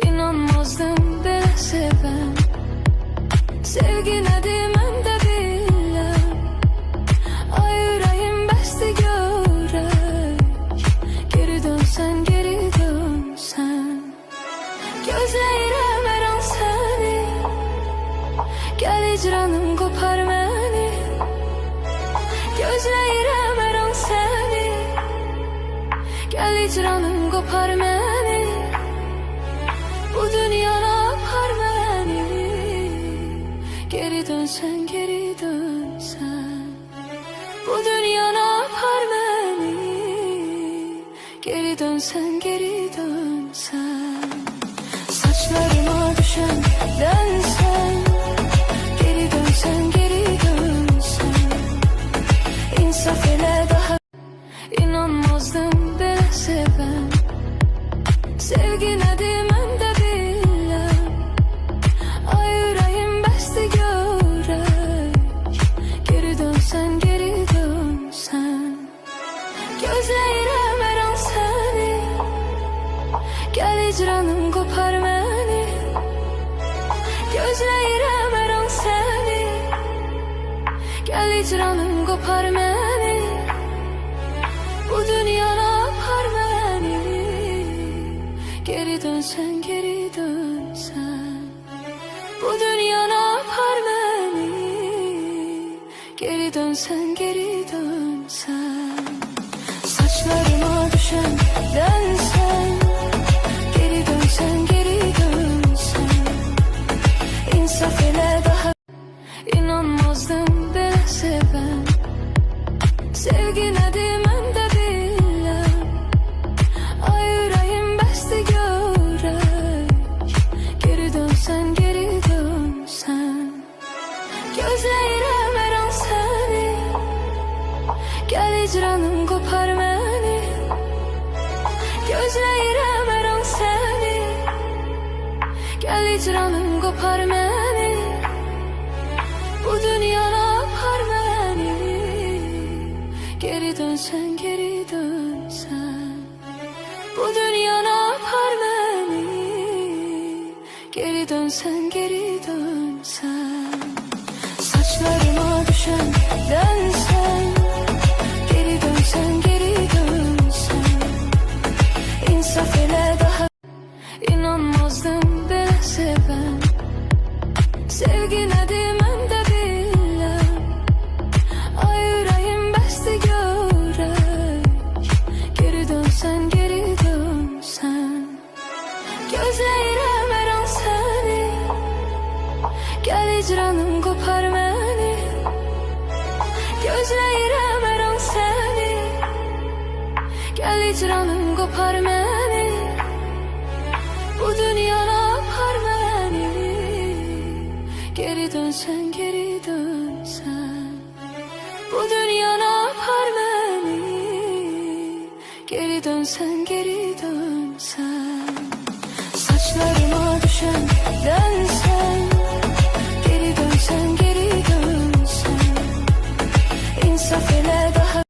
İnanmazdım ben seven sevgine demem de bilem. Ay yüreğim bəsdi görək. Geri dönsen, geri dönsen. Gözləyirəm hər an səni. Gəl icranım qopar məni. Gözləyirəm hər an səni. Gəl icranım qopar məni. Bu dünyana apar məni. Geri dönsen, geri dönsen. Bu dünyana apar məni. Geri dönsen, geri dönsen. Saçlarıma düşen dönsen. Geri dönsen, geri dönsen. İnsaf elə daha. İnanmazdım ben seven sevgine demem de bilem. Ay yüreğim bəsdi görək. Geri dönsen, geri dönsen. Gözləyirəm hər an səni. Gəl icranım qopar məni. Gözləyirəm hər an səni. Gəl icranım qopar məni. Bu dünyana apar məni. Geri dönsen, geri dönsen. Bu dünyana apar məni. Geri dönsen, geri dönsen. Saçlarıma düşen dönsen. Geri dönsen, geri dönsen. İnsaf elə daha. İnanmazdım ben seven sevgine demem de bilem. Ay yüreğim bəsdi görək. Geri dönsen, geri dönsen. Gözləyirəm hər an səni. Gəl icranım qopar məni. Gözləyirəm hər an səni. Gəl icranım qopar məni. Bu dünyana apar məni. Geri dönsen, geri dönsen. Bu dünyana apar məni. Geri dönsen, geri dönsen. Saçlarıma düşen dönsen. Geri dönsen, geri dönsen. İnsaf elə daha. İnanmazdım ben seven sevgine demem de bilem. Ay yüreğim bəsdi görək. Geri dönsen, geri dönsen. Gözləyirəm hər an səni. Gəl icranım qopar məni. Gözləyirəm hər an səni. Gəl icranım qopar məni. Bu dünyana apar məni. Geri dönsen, geri dönsen. Bu dünyana apar məni. Geri dönsen, geri dönsen.